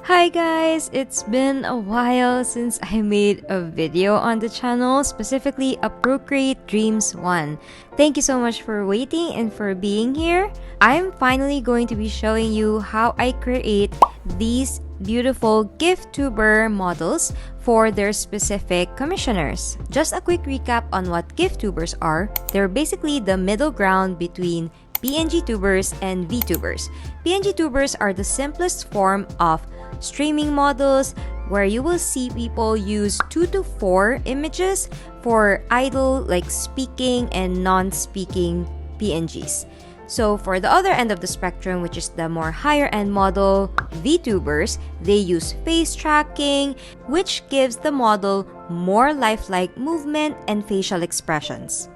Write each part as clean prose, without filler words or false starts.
Hi guys! It's been a while since I made a video on the channel, specifically a Procreate Dreams one. Thank you so much for waiting and for being here. I'm finally going to be showing you how I create these beautiful GIFtuber models for their specific commissioners. Just a quick recap on what GIFtubers are. They're basically the middle ground between PNG tubers and VTubers. PNG tubers are the simplest form of streaming models where you will see people use 2 to 4 images for idle, like speaking and non-speaking PNGs. So for the other end of the spectrum, which is the more higher end model, VTubers, they use face tracking, which gives the model more lifelike movement and facial expressions.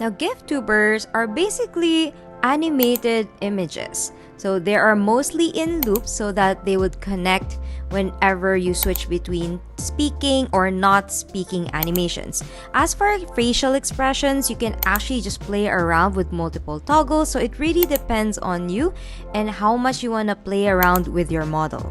Now, GIFtubers are basically animated images. So they are mostly in loops so that they would connect whenever you switch between speaking or not speaking animations. As for facial expressions, you can actually just play around with multiple toggles, so it really depends on you and how much you want to play around with your model.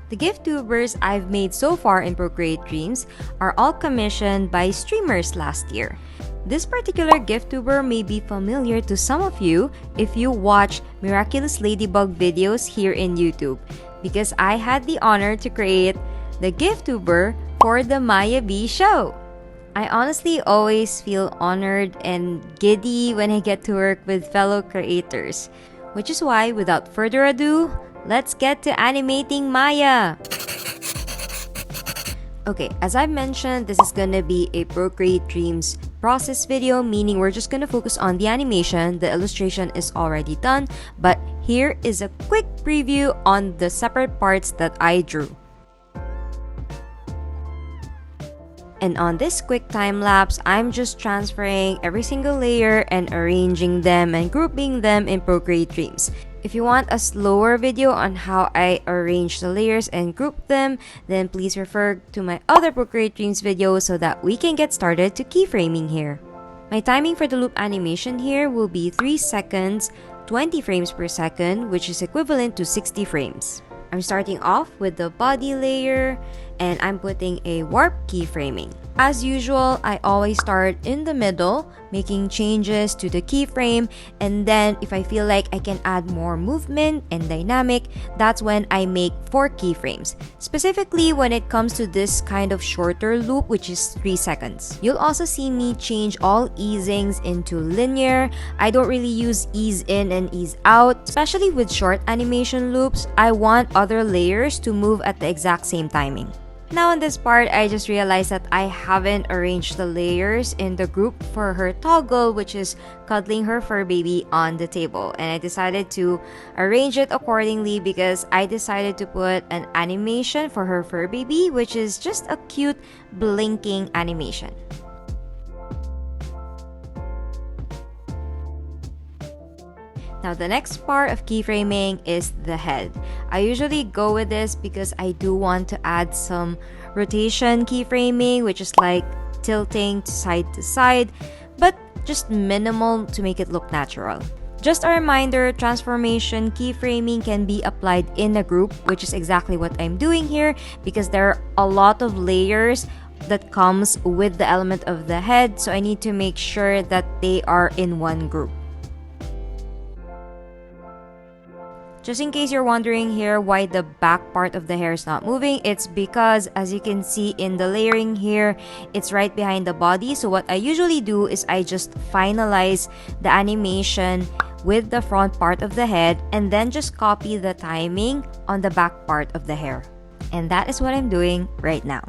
The GIFtubers I've made so far in Procreate Dreams are all commissioned by streamers last year. This particular GIFtuber may be familiar to some of you if you watch Miraculous Ladybug videos here in YouTube, because I had the honor to create the GIFtuber for the Maya B show. I honestly always feel honored and giddy when I get to work with fellow creators, which is why, without further ado, let's get to animating Maya! Okay, as I mentioned, this is gonna be a Procreate Dreams process video, meaning we're just gonna focus on the animation. The illustration is already done, but here is a quick preview on the separate parts that I drew. And on this quick time lapse, I'm just transferring every single layer and arranging them and grouping them in Procreate Dreams. If you want a slower video on how I arrange the layers and group them, then please refer to my other Procreate Dreams video so that we can get started to keyframing here. My timing for the loop animation here will be 3 seconds, 20 frames per second, which is equivalent to 60 frames. I'm starting off with the body layer and I'm putting a warp keyframing. As usual, I always start in the middle, making changes to the keyframe, and then if I feel like I can add more movement and dynamic, that's when I make 4 keyframes. Specifically when it comes to this kind of shorter loop, which is 3 seconds. You'll also see me change all easings into linear. I don't really use ease in and ease out. Especially with short animation loops, I want other layers to move at the exact same timing. Now on this part, I just realized that I haven't arranged the layers in the group for her toggle, which is cuddling her fur baby on the table. And I decided to arrange it accordingly because I decided to put an animation for her fur baby, which is just a cute blinking animation. Now the next part of keyframing is the head. I usually go with this because I do want to add some rotation keyframing, which is like tilting to side, but just minimal to make it look natural. Just a reminder, transformation keyframing can be applied in a group, which is exactly what I'm doing here because there are a lot of layers that comes with the element of the head, so I need to make sure that they are in one group. Just in case you're wondering here why the back part of the hair is not moving, it's because, as you can see in the layering here, it's right behind the body. So what I usually do is I just finalize the animation with the front part of the head and then just copy the timing on the back part of the hair. And that is what I'm doing right now.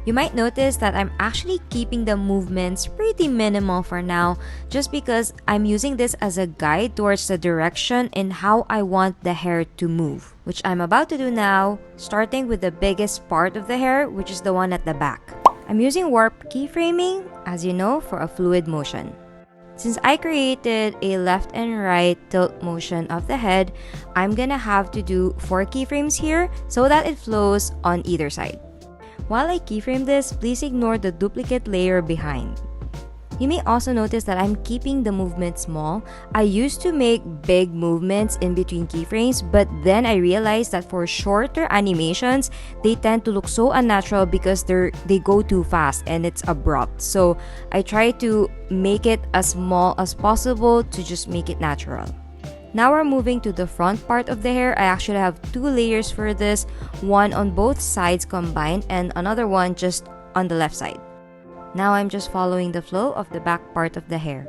You might notice that I'm actually keeping the movements pretty minimal for now, just because I'm using this as a guide towards the direction and how I want the hair to move, which I'm about to do now, starting with the biggest part of the hair, which is the one at the back. I'm using warp keyframing, as you know, for a fluid motion. Since I created a left and right tilt motion of the head, I'm gonna have to do 4 keyframes here so that it flows on either side. While I keyframe this, please ignore the duplicate layer behind. You may also notice that I'm keeping the movement small. I used to make big movements in between keyframes, but then I realized that for shorter animations, they tend to look so unnatural because they go too fast and it's abrupt. So I try to make it as small as possible to just make it natural. Now we're moving to the front part of the hair. I actually have 2 layers for this, one on both sides combined and another one just on the left side. Now I'm just following the flow of the back part of the hair.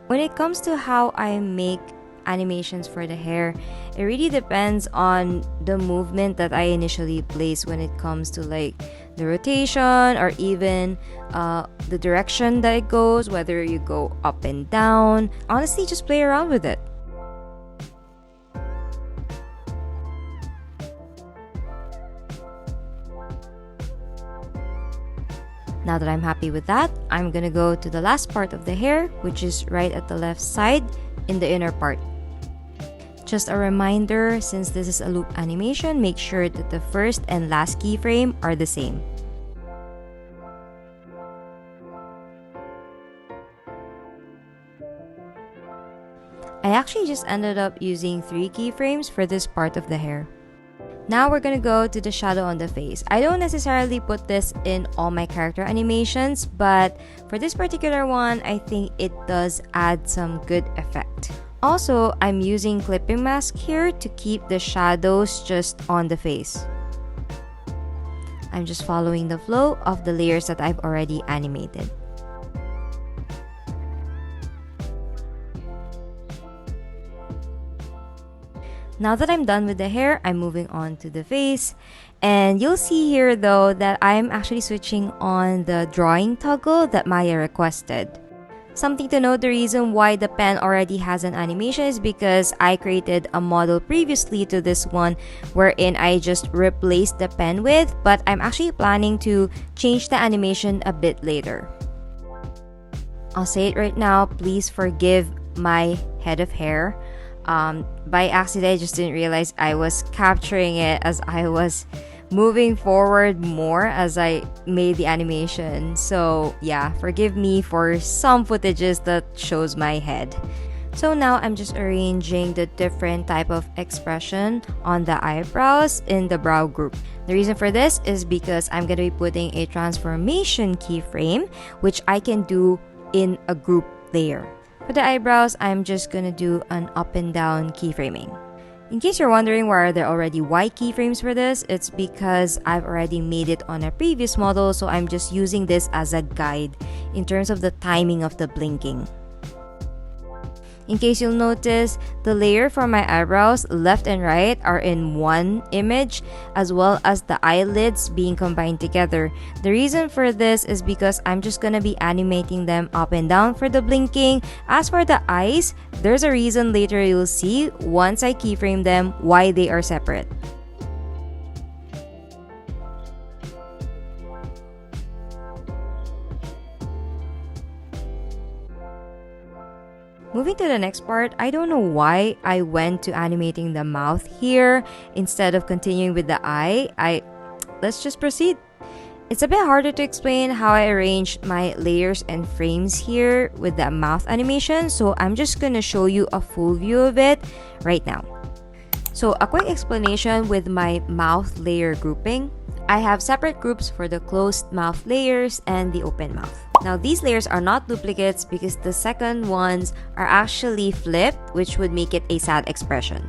When it comes to how I make animations for the hair, it really depends on the movement that I initially place when it comes to like the rotation or even the direction that it goes, whether you go up and down. Honestly, just play around with it. Now that I'm happy with that, I'm gonna go to the last part of the hair, which is right at the left side in the inner part. Just a reminder, since this is a loop animation, make sure that the first and last keyframe are the same. I actually just ended up using 3 keyframes for this part of the hair. Now we're gonna go to the shadow on the face. I don't necessarily put this in all my character animations, but for this particular one, I think it does add some good effect. Also, I'm using clipping mask here to keep the shadows just on the face. I'm just following the flow of the layers that I've already animated. Now that I'm done with the hair, I'm moving on to the face. And you'll see here though that I'm actually switching on the drawing toggle that Maya requested. Something to note, the reason why the pen already has an animation is because I created a model previously to this one wherein I just replaced the pen with, but I'm actually planning to change the animation a bit later. I'll say it right now, please forgive my head of hair. By accident, I just didn't realize I was capturing it as I was moving forward more as I made the animation. So yeah, forgive me for some footages that shows my head. So now I'm just arranging the different type of expression on the eyebrows in the brow group. The reason for this is because I'm going to be putting a transformation keyframe, which I can do in a group layer. For the eyebrows, I'm just gonna do an up and down keyframing. In case you're wondering why are there already white keyframes for this, it's because I've already made it on a previous model, so I'm just using this as a guide in terms of the timing of the blinking. In case you'll notice, the layer for my eyebrows left and right are in one image, as well as the eyelids being combined together. The reason for this is because I'm just gonna be animating them up and down for the blinking. As for the eyes, there's a reason later you'll see once I keyframe them why they are separate. Moving to the next part, I don't know why I went to animating the mouth here instead of continuing with the eye. Let's just proceed. It's a bit harder to explain how I arranged my layers and frames here with the mouth animation, so I'm just gonna show you a full view of it right now. So a quick explanation with my mouth layer grouping. I have separate groups for the closed mouth layers and the open mouth. Now these layers are not duplicates because the second ones are actually flipped, which would make it a sad expression.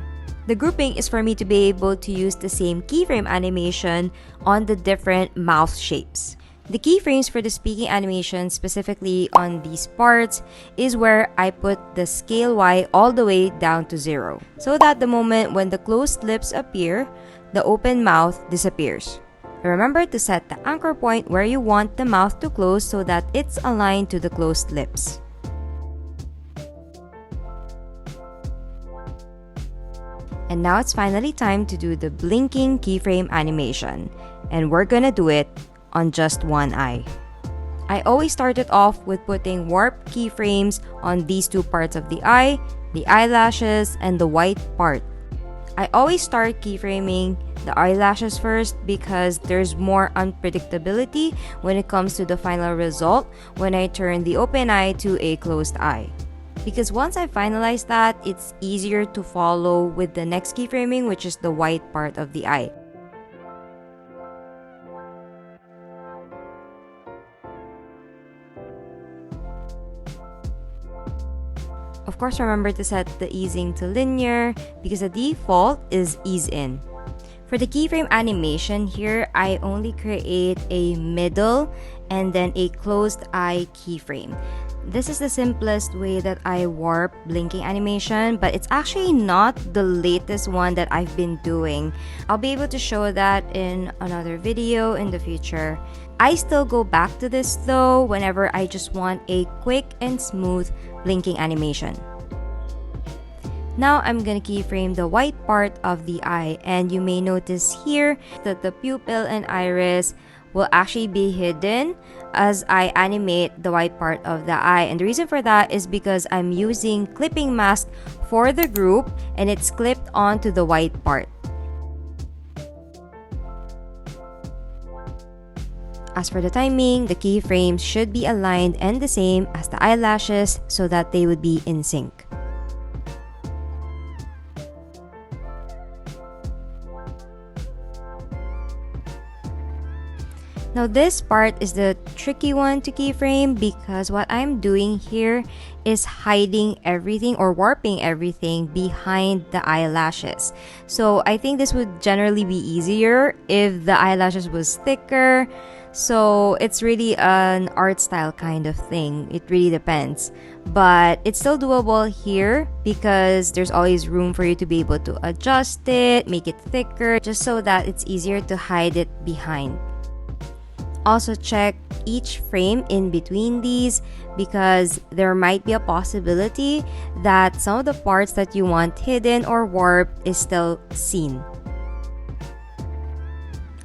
The grouping is for me to be able to use the same keyframe animation on the different mouth shapes. The keyframes for the speaking animation, specifically on these parts, is where I put the scale Y all the way down to 0, so that the moment when the closed lips appear, the open mouth disappears. Remember to set the anchor point where you want the mouth to close so that it's aligned to the closed lips. And now it's finally time to do the blinking keyframe animation, and we're gonna do it on just one eye. I always started off with putting warp keyframes on these two parts of the eye, the eyelashes, and the white part. I always start keyframing the eyelashes first because there's more unpredictability when it comes to the final result when I turn the open eye to a closed eye. Because once I finalize that, it's easier to follow with the next keyframing, which is the white part of the eye. Of course, remember to set the easing to linear because the default is ease in. For the keyframe animation here, I only create a middle and then a closed eye keyframe. This is the simplest way that I warp blinking animation, but it's actually not the latest one that I've been doing. I'll be able to show that in another video in the future. I still go back to this though whenever I just want a quick and smooth blinking animation. Now I'm gonna keyframe the white part of the eye, and you may notice here that the pupil and iris will actually be hidden as I animate the white part of the eye. And the reason for that is because I'm using clipping mask for the group and it's clipped onto the white part. As for the timing, the keyframes should be aligned and the same as the eyelashes so that they would be in sync. Now this part is the tricky one to keyframe because what I'm doing here is hiding everything or warping everything behind the eyelashes. So I think this would generally be easier if the eyelashes was thicker. So it's really an art style kind of thing. It really depends. But it's still doable here because there's always room for you to be able to adjust it, make it thicker, just so that it's easier to hide it behind. Also check each frame in between these because there might be a possibility that some of the parts that you want hidden or warped is still seen.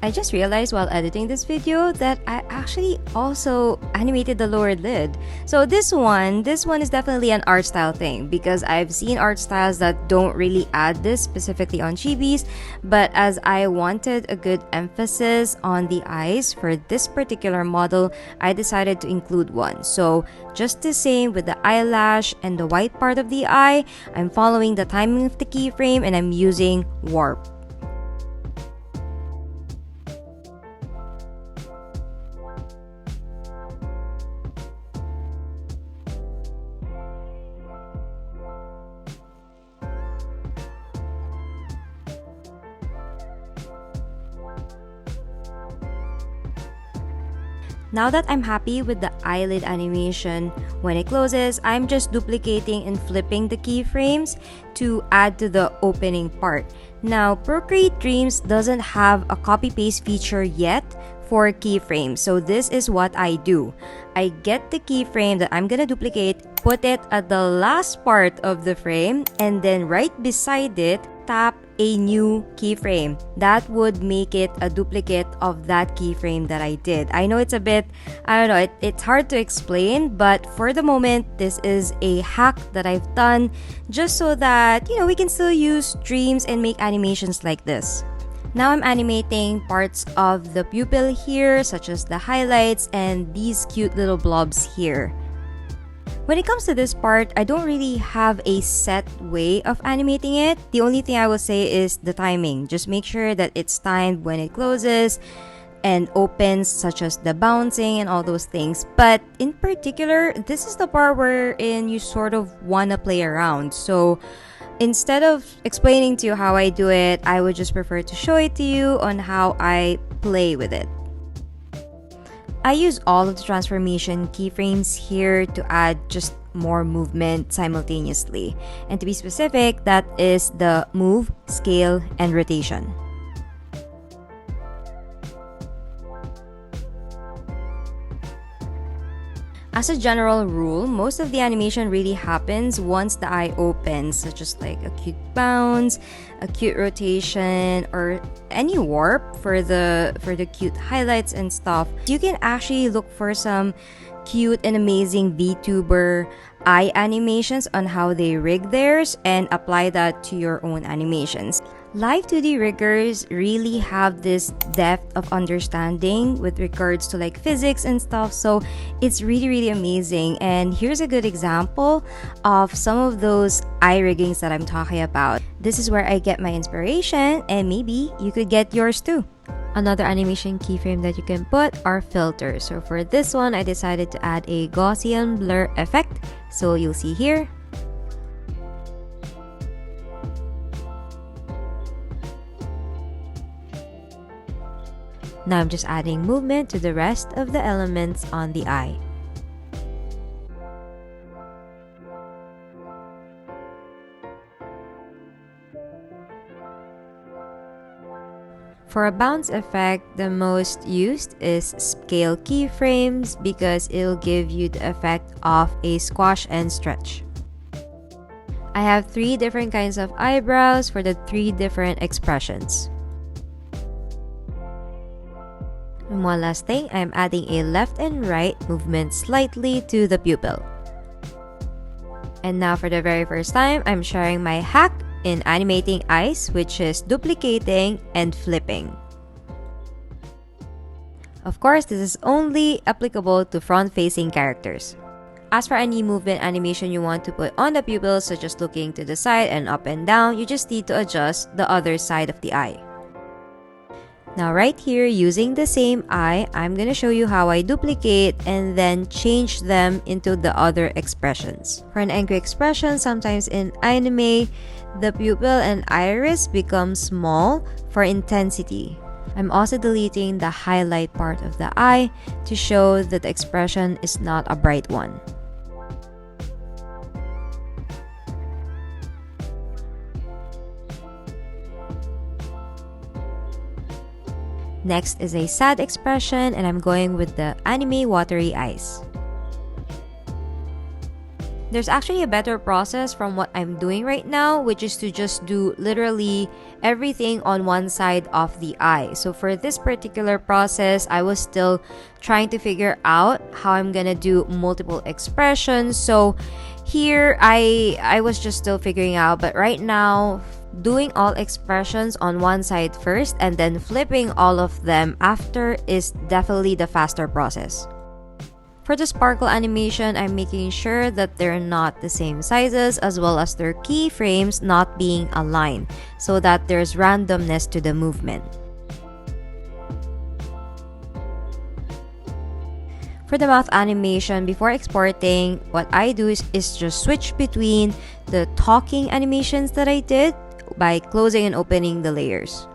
I just realized while editing this video that I actually also animated the lower lid. So this one is definitely an art style thing because I've seen art styles that don't really add this specifically on chibis, but as I wanted a good emphasis on the eyes for this particular model, I decided to include one. So just the same with the eyelash and the white part of the eye, I'm following the timing of the keyframe and I'm using warp. Now that I'm happy with the eyelid animation, when it closes, I'm just duplicating and flipping the keyframes to add to the opening part. Now, Procreate Dreams doesn't have a copy-paste feature yet for keyframes, so this is what I do. I get the keyframe that I'm gonna duplicate, put it at the last part of the frame, and then right beside it, tap a new keyframe. That would make it a duplicate of that keyframe that I did. I know it's a bit, I don't know, it's hard to explain, but for the moment, this is a hack that I've done just so that, we can still use dreams and make animations like this. Now I'm animating parts of the pupil here, such as the highlights and these cute little blobs here. When it comes to this part, I don't really have a set way of animating it. The only thing I will say is the timing. Just make sure that it's timed when it closes and opens, such as the bouncing and all those things. But in particular, this is the part wherein you sort of want to play around. So instead of explaining to you how I do it, I would just prefer to show it to you on how I play with it. I use all of the transformation keyframes here to add just more movement simultaneously. And to be specific, that is the move, scale, and rotation. As a general rule, most of the animation really happens once the eye opens, such as like a cute bounce, a cute rotation, or any warp for the cute highlights and stuff. You can actually look for some cute and amazing VTuber eye animations on how they rig theirs and apply that to your own animations. Live 2D riggers really have this depth of understanding with regards to like physics and stuff, so it's really amazing. And here's a good example of some of those eye riggings that I'm talking about. This is where I get my inspiration, and maybe you could get yours too. Another animation keyframe that you can put are filters. So for this one, I decided to add a Gaussian blur effect. So you'll see here. Now I'm just adding movement to the rest of the elements on the eye. For a bounce effect, the most used is scale keyframes because it'll give you the effect of a squash and stretch. I have 3 different kinds of eyebrows for the 3 different expressions. And one last thing, I'm adding a left and right movement slightly to the pupil. And now for the very first time, I'm sharing my hack in animating eyes, which is duplicating and flipping. Of course, this is only applicable to front-facing characters. As for any movement animation you want to put on the pupils, such as looking to the side and up and down, you just need to adjust the other side of the eye. Now right here, using the same eye, I'm gonna show you how I duplicate and then change them into the other expressions. For an angry expression, sometimes in anime, the pupil and iris become small for intensity. I'm also deleting the highlight part of the eye to show that the expression is not a bright one. Next is a sad expression, and I'm going with the anime watery eyes. There's actually a better process from what I'm doing right now, which is to just do literally everything on one side of the eye. So for this particular process, I was still trying to figure out how I'm gonna do multiple expressions. So here I was just still figuring out, but right now, doing all expressions on one side first and then flipping all of them after is definitely the faster process. For the sparkle animation, I'm making sure that they're not the same sizes, as well as their keyframes not being aligned, so that there's randomness to the movement. For the mouth animation, before exporting, what I do is just switch between the talking animations that I did by closing and opening the layers.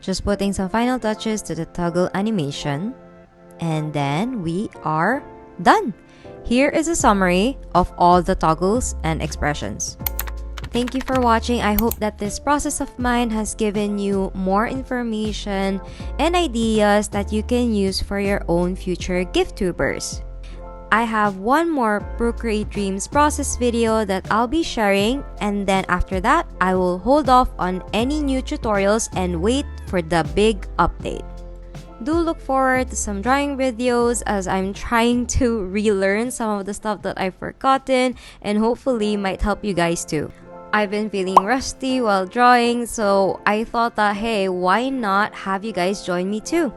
Just putting some final touches to the toggle animation, and then we are done. Here is a summary of all the toggles and expressions. Thank you for watching. I hope that this process of mine has given you more information and ideas that you can use for your own future GIFtubers. I have one more Procreate Dreams process video that I'll be sharing, and then after that, I will hold off on any new tutorials and wait for the big update. Do look forward to some drawing videos, as I'm trying to relearn some of the stuff that I've forgotten and hopefully might help you guys too. I've been feeling rusty while drawing, so I thought that hey, why not have you guys join me too?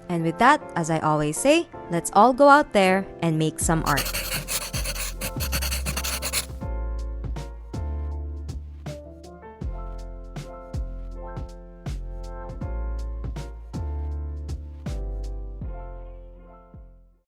And with that, as I always say, let's all go out there and make some art.